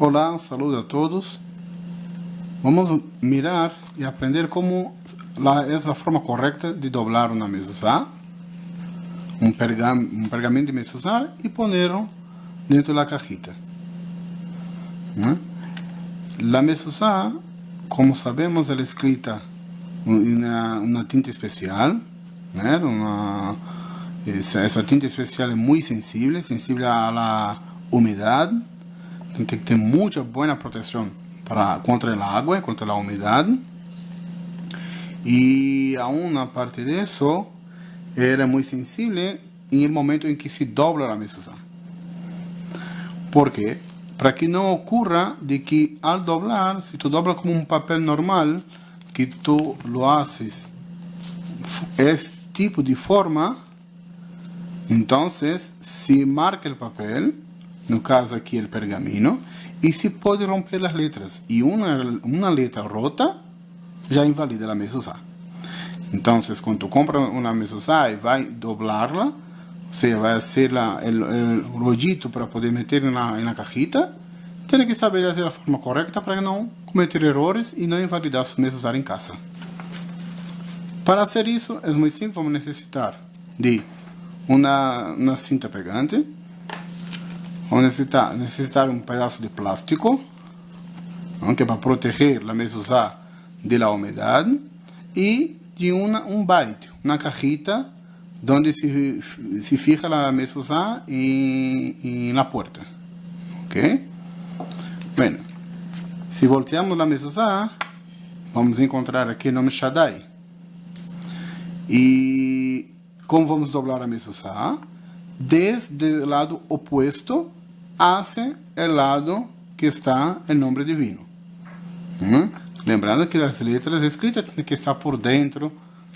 Olá, saludo a todos. Vamos mirar y aprender cómo es la forma correcta de doblar una mezuzá, un pergamino de mezuzá y ponerlo dentro de la cajita. La mezuzá, como sabemos, es escrita en una tinta especial. Esa tinta especial es muy sensible a la humedad. Tem que ter mucha buena protección contra el agua, contra la humedad. Y aún aparte de eso, era muy sensible en el momento en que se dobla la mezuzá. ¿Por qué? Para que no ocurra de que al doblar, si tú doblas como un papel normal, que tú lo haces este tipo de forma, entonces se marca el papel, no caso aquí el pergamino, y se puede romper las letras. Y una letra rota ya invalida la mezuzá. Entonces, cuando tú compras una mezuzá y vas a doblarla, o sea, va a hacer el rollito para poder meter en la cajita, tiene que saber hacer la forma correcta para no cometer errores y no invalidar su mezuzá en casa. Para hacer eso, es muy simple. Vamos a necesitar de una cinta pegante. Vamos a necesitar un pedazo de plástico, que para proteger la mezuzá de la humedad, y de un bite, una cajita donde se fija la mezuzá en la puerta. ¿Ok? Bueno, si volteamos la mezuzá, vamos a encontrar aquí el nombre Shaddai. Y ¿cómo vamos a doblar la mezuzá? Desde el lado opuesto hacia el lado que está el nombre divino. Lembrando que las letras escritas tienen que estar por dentro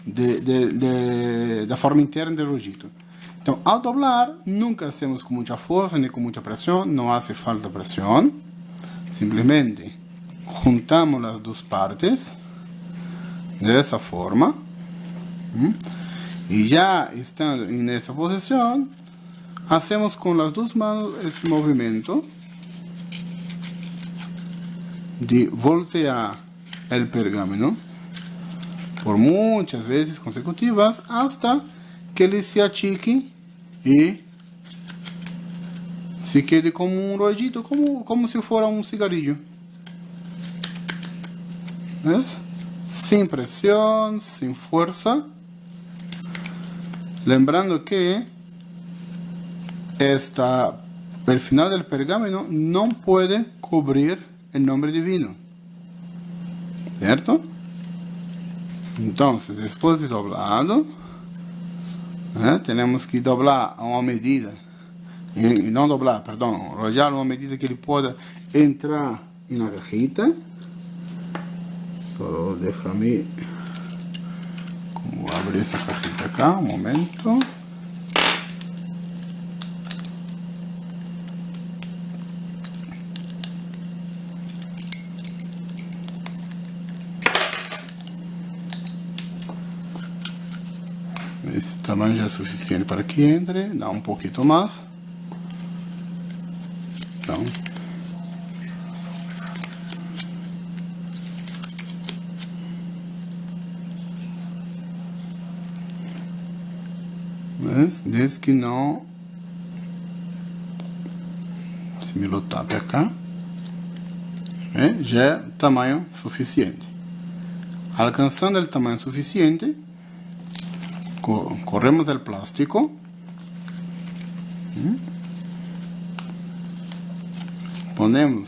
de la forma interna del rollito. Entonces, al doblar, nunca hacemos con mucha fuerza ni con mucha presión, no hace falta presión. Simplemente juntamos las dos partes de esa forma. Y ya estando en esa posición, hacemos con las dos manos este movimiento de voltear el pergamino por muchas veces consecutivas hasta que le se achique y se quede como un rollito, como si fuera un cigarrillo. ¿Ves? Sin presión, sin fuerza. Lembrando que el final del pergamino no puede cubrir el nombre divino, ¿cierto? Entonces, después de doblado, tenemos que doblar a una medida, enrollar a una medida que ele pueda entrar en la cajita. Solo déjame como abrir esa cajita acá, un momento. Esse tamanho já é suficiente para que entre, dá um pouquinho mais. Então, mas desde que não se me lotar para cá, já é tamanho suficiente. Alcançando o tamanho suficiente, corremos el plástico, ponemos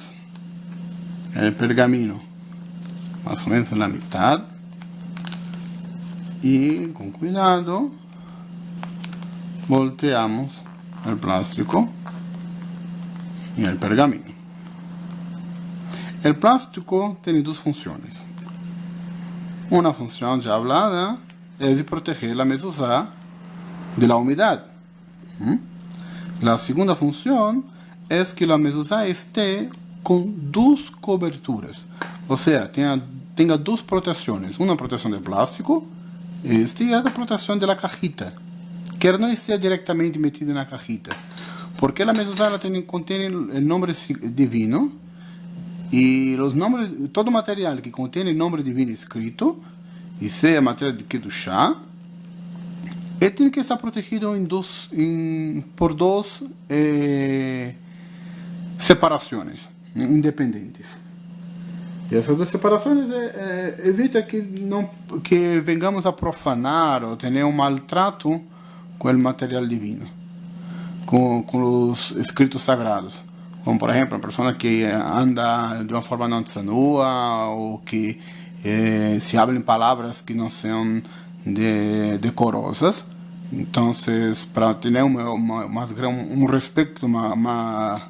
el pergamino más o menos en la mitad y con cuidado volteamos el plástico y el pergamino. El plástico tiene dos funciones. Una función ya hablada es de proteger la mezuzá de la humedad. La segunda función es que la mezuzá esté con dos coberturas, o sea, tenga dos protecciones, una protección de plástico y otra protección de la cajita, que no esté directamente metida en la cajita, porque la mezuzá contiene el nombre divino E os nomes, todo material que contém nome divino escrito, e seja material de Kedushá, ele tem que estar protegido por duas separações independentes. E essas duas separações evita que venhamos a profanar ou ter um maltrato com o material divino, com os escritos sagrados. Como, por exemplo, uma pessoa que anda de uma forma não tsanua, ou que se habla em palavras que não são decorosas. Então, para ter um respeito melhor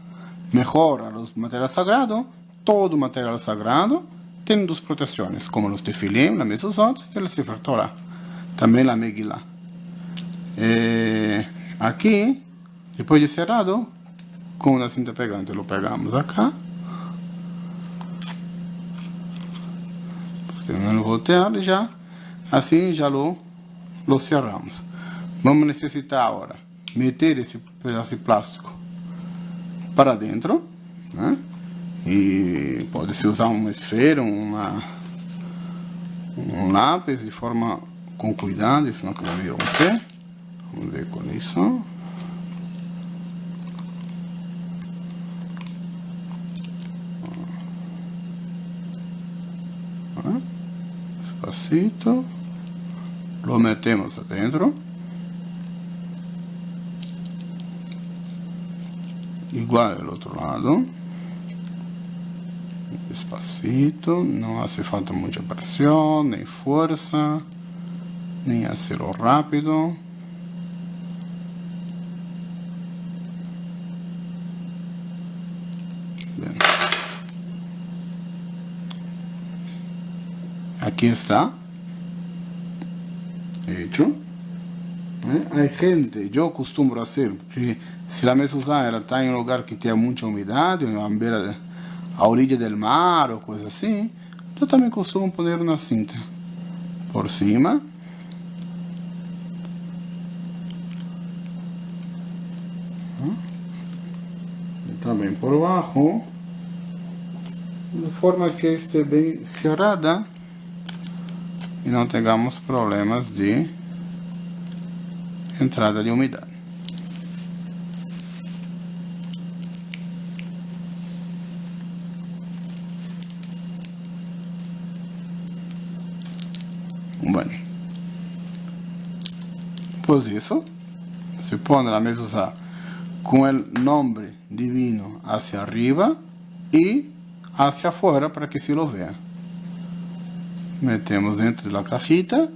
aos materiais sagrados, todo material sagrado tem duas proteções, como os tefilim, a mezuzot e a Sefer Torah, também a Megillah. Aqui, depois de cerrado, com a cinta pegante, lo pegamos acá. Terminando de voltear já, assim já lo cerramos. Vamos necessitar agora meter esse pedaço de plástico para dentro, né? E pode-se usar uma esfera, um lápis de forma com cuidado, senão que vai romper. Vamos ver com isso. Despacito. Lo metemos adentro. Igual al otro lado. Despacito, no hace falta mucha presión, ni fuerza, ni hacerlo rápido. Bien. Aquí está hecho. Hay gente, yo acostumbro a hacer, que si la mezuzá está en un lugar que tiene mucha humedad, a orilla del mar o cosas así, yo también costumo poner una cinta por cima. Y también por abajo, de forma que esté bien cerrada y no tengamos problemas de entrada de umidad. Bueno, pues eso, se pone la mezuzá con el nombre divino hacia arriba y hacia afuera para que se lo vea. Metemos dentro de la cajita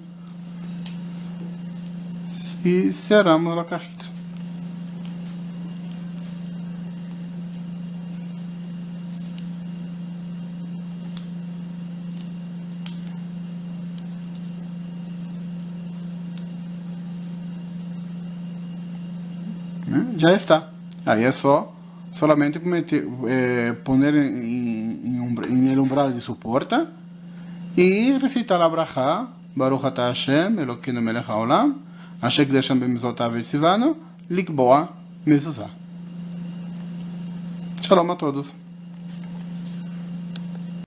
y cerramos la cajita. Ya está. Ahí es solamente poner en el umbral de su puerta y recitar la braja. Baruch ata Hashem, Elokeinu melech haolam, asher kidesham b'mitzvotav v'tzivanu, likboa mezuzah. Shalom a todos.